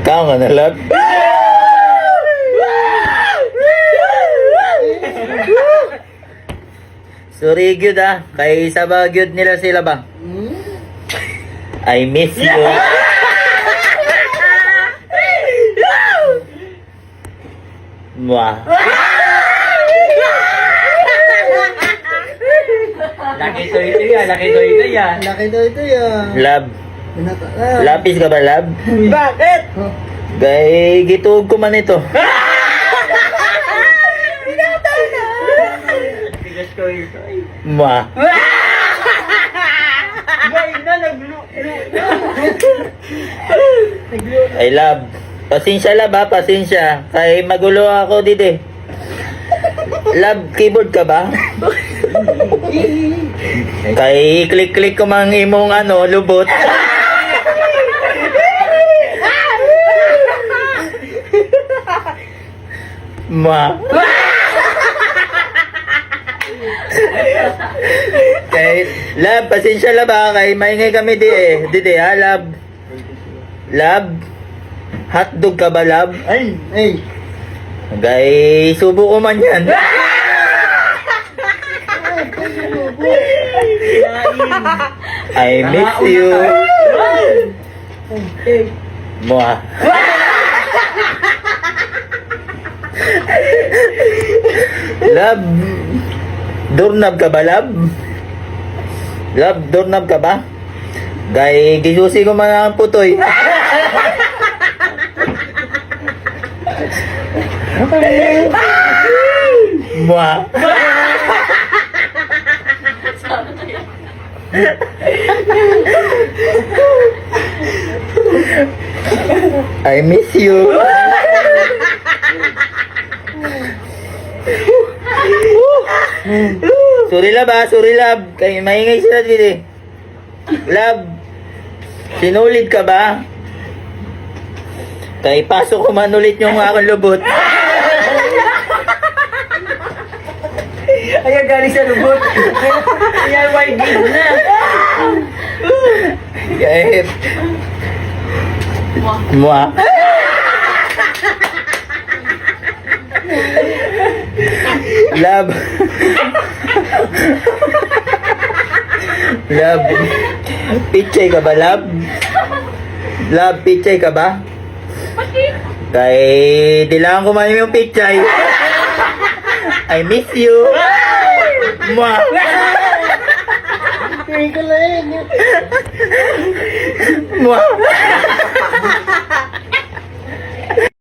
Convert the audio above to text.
Kao nga na, love. Sorry, gyud kay isa ba gyud nila sila ba? I miss you. Mwah. Laki to ito yan, laki to ito yan. Laki daw ito yan. Love. Lapis ka ba, love? Bakit? Gay, gituog ko man ito. Bigas ko ito. Mwah. Gay na, naglu. I love. Pasensya love pasensya. Kay magulo ako dito. Love, keyboard ka ba? Kay click-click ko mang imong lubot. Ma. Kay love, pasensya love kay maingay kami Didi love. Love. Hotdog ka ba, love? Ay, ay. Gay, subo ko man yan. I miss you. Mwah. Love, doorknob ka ba, love? Love, doorknob ka ba? Gay, gisusi ko man ang putoy. Mwah. I miss you. Sorry love sorry love. Kay maingay sila dito. Love, sinulid ka ba? Kay pasok ko man ulit yung akong lubot. Ayan, galing sa lubot. Ayan, white game na. Kay... Mwah. Love. Love. Pichay ka ba, love? Love, pichay ka ba? Kay dilaan ko man yung pichay. I miss you. Mwah. Tingin ka lang.